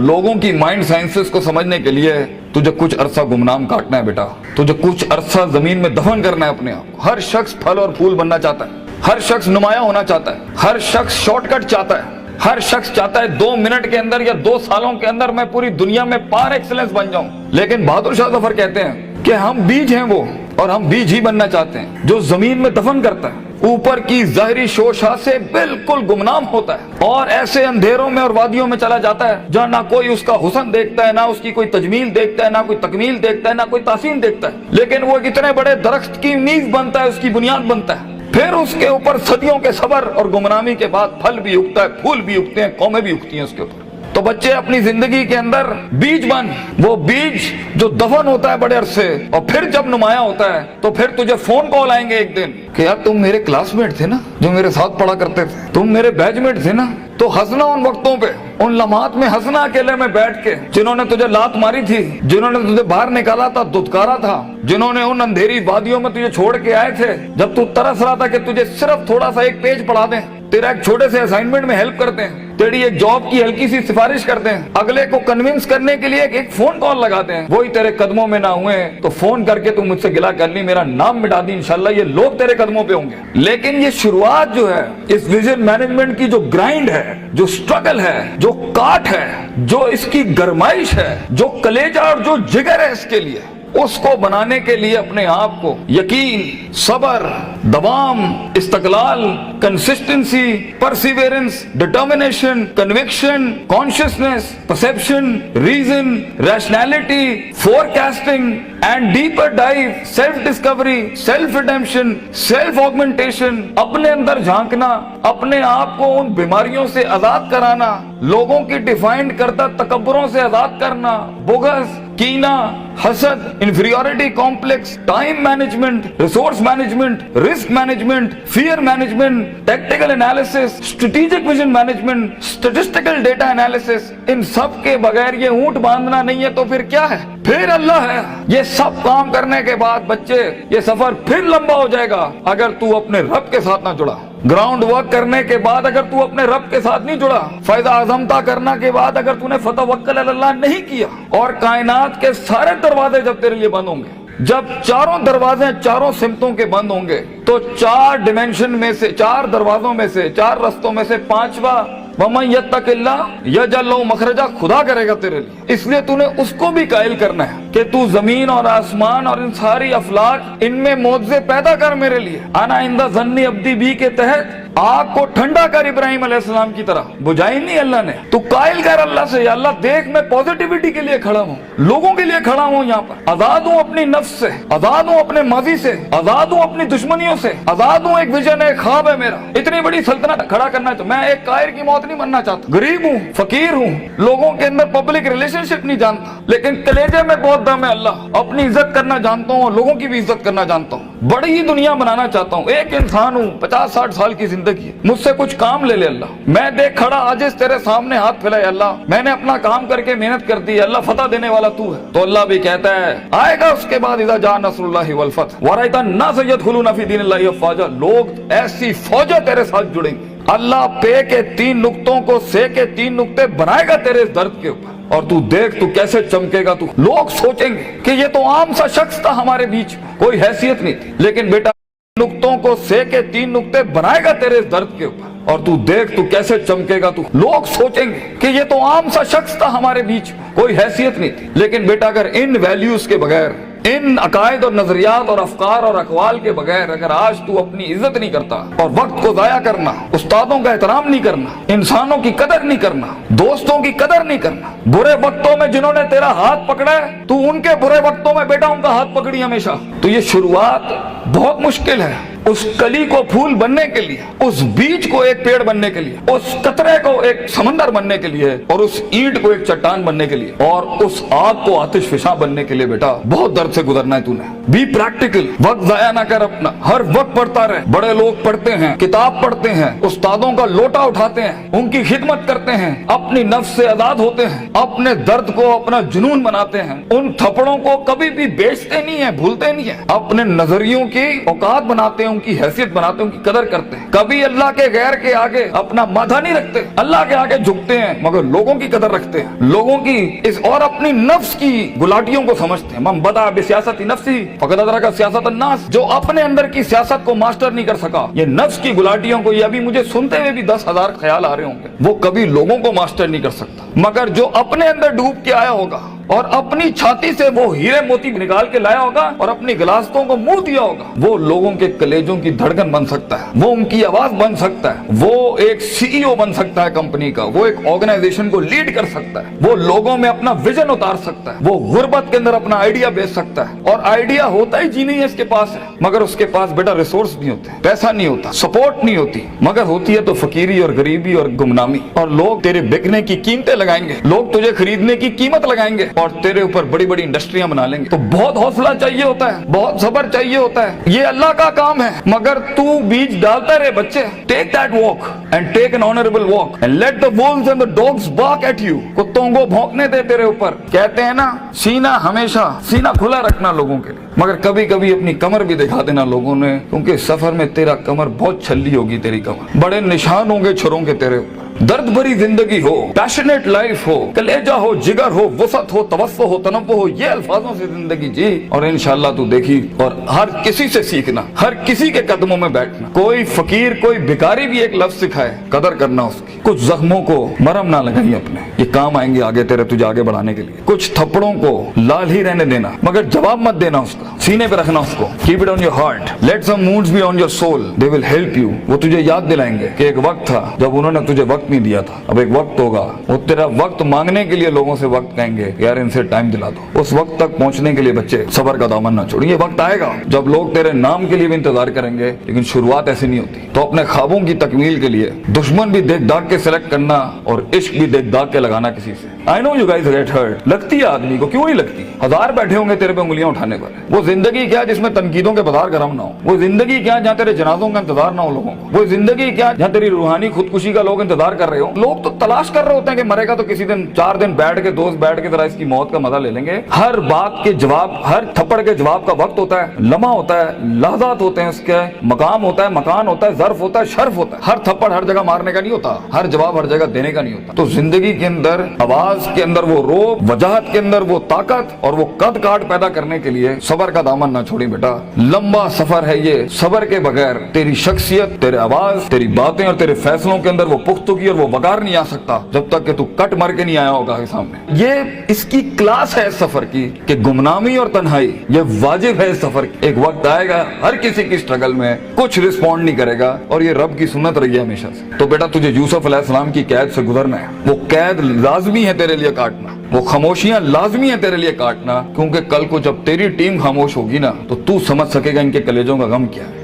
लोगों की mind sciences को समझने के लिए तुझे कुछ अरसा गुमनाम काटना है बेटा, तुझे कुछ अरसा जमीन में दफन करना है अपने आप को। हर शख्स फल और फूल बनना चाहता है, हर शख्स नुमाया होना चाहता है, हर शख्स शॉर्टकट चाहता है, हर शख्स चाहता है 2 मिनट के अंदर या 2 सालों के अंदर मैं पूरी दुनिया में पार एक्सीलेंस बन जाऊं। लेकिन बहादुर शाह जफर कहते हैं कि हम बीज हैं वो, और हम बीज ही बनना चाहते हैं जो जमीन में दफन करता है, ऊपर की ज़ाहिरी शोशा से बिल्कुल गुमनाम होता है और ऐसे अंधेरों में और वादियों में चला जाता है जहाँ ना कोई उसका हुस्न देखता है, ना उसकी कोई तजमील देखता है, ना कोई तकमील देखता है, ना कोई तासीन देखता है। लेकिन वो इतने बड़े दरख्त की नींव बनता है, उसकी बुनियाद बनता है। फिर उसके ऊपर सदियों के सबर और गुमनामी के बाद फल भी उगता है, फूल भी उगते हैं, कौमें भी उगती हैं उसके ऊपर। तो बच्चे अपनी जिंदगी के अंदर बीज बन, वो बीज जो दफन होता है बड़े अरसे, और फिर जब नुमाया होता है तो फिर तुझे फोन कॉल आएंगे एक दिन कि यार तुम मेरे क्लासमेट थे ना, जो मेरे साथ पढ़ा करते थे, तुम मेरे बैचमेट थे ना। तो हंसना उन वक्तों पे, उन लम्हात में हंसना अकेले में बैठ के, जिन्होंने तुझे लात मारी थी, जिन्होंने तुझे बाहर निकाला था, दुत्कारा था, जिन्होंने उन अंधेरी वादियों में तुझे छोड़ के आए थे जब तू तरस रहा था कि तुझे सिर्फ थोड़ा सा एक पेज पढ़ा दें, तेरा एक छोटे से असाइनमेंट में हेल्प करते हैं, तेरी एक जॉब की हल्की सी सिफारिश करते हैं, अगले को कन्विंस करने के लिए एक फोन कॉल लगाते हैं। वही तेरे कदमों में ना हुए तो फोन करके तू मुझसे गिला कर ली, मेरा नाम मिटा दी, इंशाल्लाह ये लोग तेरे कदमों पे होंगे। लेकिन ये शुरुआत जो है इस विजन मैनेजमेंट की, जो ग्राइंड है, जो स्ट्रगल है, जो काट है, जो इसकी गरमाइश है, जो कलेजा और जो जिगर है इसके लिए, उसको बनाने के लिए अपने आप को यकीन, सबर, दवाम, इस्तकलाल, consistency, perseverance, determination, conviction, consciousness, perception, reason, rationality, forecasting and deeper dive, self discovery, self redemption, self augmentation, अपने अंदर झांकना, अपने आप को उन बीमारियों से आजाद कराना, लोगों की डिफाइंड करता तकब्बुरों से आजाद करना, बुग़्ज़, कीना, हसद, inferiority complex, time management, resource management, risk management, fear management, tactical analysis, strategic vision management, statistical data analysis, इन सब के बगैर ये ऊंट बांधना नहीं है तो फिर क्या है? फिर अल्लाह है। ये सब काम करने के बाद बच्चे ये सफर फिर लंबा हो जाएगा अगर तू अपने रब के साथ ना जुड़ा। ग्राउंड वर्क करने के बाद अगर तू अपने रब के साथ नहीं जुड़ा, फायदा आजमता करने के बाद अगर तूने फतवक्कल अल्लाह नहीं किया, और कायनात के सारे दरवाजे जब तेरे लिए बंद होंगे, जब चारों दरवाजे चारों सिमतों के बंद होंगे, तो 4 डिमेंशन में से, 4 दरवाजों में से, 4 रस्तों में से 5वां वमन यत्तकिल्लाह यजअल लहू मखरजा, खुदा करेगा तेरे लिए। इसलिए तूने उसको भी कायल करना है कि तू जमीन और आसमान और इन सारी अफलाक, इनमें मौजज़े पैदा कर मेरे लिए। आना इंदा ज़न्नी अब्दी बी के तहत आग को ठंडा कर इब्राहिम अलैहिस्सलाम की तरह, बुझाई नहीं अल्लाह ने। तू कायल कर अल्लाह से, या अल्लाह देख मैं पॉजिटिविटी के लिए खड़ा हूँ, लोगों के लिए खड़ा हूँ, यहाँ पर आजाद हूँ अपनी नफ्स से, आजाद हूँ अपने माजी से, आजाद हूँ अपनी दुश्मनियों से, आजाद हूँ। एक विजन है, ख्वाब है मेरा, इतनी बड़ी सल्तनत खड़ा करना है। तो मैं एक कायर की मौत नहीं बनना चाहता। गरीब हूँ, फकीर हूँ, लोगों के अंदर पब्लिक रिलेशनशिप नहीं जानता, लेकिन कलेजे में बहुत दम है अल्लाह। अपनी इज्जत करना जानता हूँ और लोगों की भी इज्जत करना जानता हूँ। बड़ी ही दुनिया बनाना चाहता हूँ। एक इंसान हूँ, 50-60 साल की जिंदगी, मुझसे कुछ काम ले ले अल्लाह। मैं देख खड़ा आजिज़ तेरे सामने हाथ फैलाए अल्लाह, मैंने अपना काम करके मेहनत कर दी अल्लाह, फतह देने वाला तू है। तो अल्लाह भी कहता है आएगा उसके बाद, इज़ा जा नस्रुल्लाहि वल फतह व रअयता अन्नास यदखुलूना फी दीनिल्लाहि अफ़वाजा, लोग ऐसी फौजें तेरे साथ जुड़ेंगे। अल्लाह पे के 3 नुक्तों को से के 3 नुक्ते बनाएगा तेरे दर्द के ऊपर, और तू देख तू कैसे चमकेगा। तू, लोग सोचेंगे कि ये तो आम सा शख्स था हमारे बीच में, कोई हैसियत नहीं थी, लेकिन बेटा नुक्तों को से के 3 नुक्ते बनाएगा तेरे दर्द के ऊपर, और तू देख तू कैसे चमकेगा। तू, लोग सोचेंगे कि ये तो आम सा शख्स था हमारे बीच में, कोई हैसियत नहीं थी, लेकिन बेटा अगर इन वैल्यूज के बगैर, इन अकायद और नजरियात और अफकार और अकवाल के बगैर अगर आज तू अपनी इज्जत नहीं करता, और वक्त को जाया करना, उस्तादों का एहतराम नहीं करना, इंसानों की कदर नहीं करना, दोस्तों की कदर नहीं करना, बुरे वक्तों में जिन्होंने तेरा हाथ पकड़ा है, तू उनके बुरे वक्तों में बेटा उनका हाथ पकड़ी हमेशा, तो ये शुरुआत बहुत मुश्किल है। उस कली को फूल बनने के लिए, उस बीज को एक पेड़ बनने के लिए, उस कतरे को एक समंदर बनने के लिए, और उस ईंट को एक चट्टान बनने के लिए, और उस आग को आतिश फिशा बनने के लिए बेटा बहुत दर्द से गुजरना है तूने। बी प्रैक्टिकल, वक्त जाया ना कर अपना, हर वक्त पढ़ता रहे। बड़े लोग पढ़ते हैं, किताब पढ़ते हैं, उस्तादों का लोटा उठाते हैं, उनकी खिदमत करते हैं, अपनी नफ्स से आजाद होते हैं, अपने दर्द को अपना जुनून बनाते हैं, उन थप्पड़ों को कभी भी बेचते नहीं है, भूलते नहीं है, अपने नजरियों की उनकी औकात बनाते हैं, उनकी हैसियत बनाते हैं, उनकी कदर करते हैं। कभी अल्लाह के गैर के आगे अपना माथा नहीं रखते, अल्लाह के आगे झुकते हैं मगर लोगों की कदर रखते हैं, लोगों की इस और अपनी नफ्स की गुलाटियों को समझते हैं। मन बदा बिसियासती नफ्सी फकद अदरका सियासत अन्नास, जो अपने अंदर की सियासत को मास्टर नहीं कर सका, ये नफ्स की गुलाटियों को, ये अभी मुझे सुनते हुए भी 10,000 ख्याल आ रहे होंगे, वो कभी लोगों को मास्टर नहीं कर सकता। मगर जो अपने अंदर डूब के आया होगा और अपनी छाती से वो हीरे मोती निकाल के लाया होगा और अपनी गिलासतों को मुंह दिया होगा, वो लोगों के कलेजों की धड़कन बन सकता है, वो उनकी आवाज बन सकता है, वो एक सीईओ बन सकता है कंपनी का, वो एक ऑर्गेनाइजेशन को लीड कर सकता है, वो लोगों में अपना विजन उतार सकता है, वो गुर्बत के अंदर अपना आइडिया बेच सकता है। और आइडिया होता ही जी नहीं है इसके पास है, मगर उसके पास बेटा रिसोर्स नहीं होते, पैसा नहीं होता, सपोर्ट नहीं होती, मगर होती है तो फकीरी और गरीबी और गुमनामी। और लोग तेरे बिकने की कीमतें लगाएंगे, लोग तुझे खरीदने की कीमत लगाएंगे और तेरे ऊपर बड़ी बड़ी इंडस्ट्रियां बना लेंगे। तो बहुत हौसला चाहिए होता है, बहुत सब्र चाहिए होता है, ये अल्लाह का काम है। मगर तू बीज डालता रहे बच्चे, take that walk and take an honourable walk and let the wolves and the dogs bark at you. कुत्तों को भौंकने दे तेरे ऊपर। कहते हैं ना, सीना हमेशा सीना खुला रखना लोगों के लिए, मगर कभी कभी अपनी कमर भी दिखा देना लोगों ने, क्योंकि सफर में तेरा कमर बहुत छल्ली होगी, तेरी कमर बड़े निशान होंगे छुरों के तेरे ऊपर। दर्द भरी जिंदगी हो, पैशनेट लाइफ हो, कलेजा हो, जिगर हो, वसत हो, तवस्सो हो, तनव्वु हो, ये अल्फाजों से जिंदगी जी और इंशाअल्लाह तू देखी। और हर किसी से सीखना, हर किसी के कदमों में बैठना। कोई फकीर, कोई भिखारी भी एक लफ्ज सिखाए, कदर करना उसकी। कुछ जख्मों को मरहम ना लगाई अपने, ये काम आएंगे आगे तेरे, तुझे आगे बढ़ाने के लिए। कुछ थप्पड़ों को लाल ही रहने देना, मगर जवाब मत देना उसका, सीने पे रखना उसको। Keep it on your heart, let some wounds be on your soul, they will help you. वो तुझे याद दिलाएंगे कि एक वक्त था जब उन्होंने तुझे वक्त नहीं दिया था, अब एक वक्त होगा, वो तेरा वक्त मांगने के लिए लोगों से वक्त कहेंगे, यार इनसे टाइम दिला दो। उस वक्त तक पहुंचने के लिए बच्चे सबर का दामन ना छोड़िए। वक्त आएगा जब लोग तेरे नाम के लिए भी इंतजार करेंगे, लेकिन शुरुआत ऐसी नहीं होती। तो अपने ख्वाबों की तकमील के लिए दुश्मन भी देख दाग के सिलेक्ट करना और इश्क भी देख दाग के लगाना किसी से। I know you guys get hurt, लगती है आदमी को, क्यों नहीं लगती? हजार बैठे होंगे तेरे पे उंगलियां उठाने पर। वो जिंदगी क्या जिसमें तनकीदों के बाजार गर्म ना हो? वो जिंदगी क्या जहाँ तेरे जनाजों का इंतजार ना हो लोगों को? वो जिंदगी क्या जहाँ तेरी रूहानी खुदकुशी का लोग इंतजार कर रहे हो? लोग तो तलाश कर रहे होते हैं कि मरेगा तो किसी दिन 4 दिन बैठ के, दोस्त बैठ के जरा इसकी मौत का मजा ले लेंगे। हर बात के जवाब, हर थप्पड़ के जवाब का वक्त होता है, लम्हा होता है, लहजात होते हैं उसके, मकाम होता है, मकान होता है, ज़र्फ होता है, शर्फ होता है। हर थप्पड़ हर जगह मारने का नहीं होता, हर जवाब हर जगह देने का नहीं होता। तो जिंदगी के अंदर, आवाज के अंदर वो रोब, वजाहत के अंदर वो ताकत और वो कद काट पैदा करने के लिए सबर का दामन ना छोड़ी बेटा। लंबा सफर है ये, सबर के बगैर तेरी शख्सियत, तेरे आवाज, तेरी बातें और तेरे फैसलों के अंदर वो पुख्तगी और वो वकार नहीं आ सकता जब तक कि तू कट मर के नहीं आया होगा के सामने। ये इसकी क्लास है इस सफर की कि गुमनामी और तन्हाई ये वाजिब है इस सफर की। एक वक्त आएगा हर किसी की स्ट्रगल में कुछ रिस्पॉन्ड नहीं करेगा और ये रब की सुन्नत रही है हमेशा से। तो बेटा तुझे यूसुफ अलैहिस्सलाम की कैद से गुजरना है, वो कैद लाजमी है तेरे लिए काटना, वो खामोशियां लाजमी है तेरे लिए काटना, क्योंकि कल को जब तेरी टीम खामोश होगी ना तो तू समझ सकेगा इनके कलेजों का गम क्या है।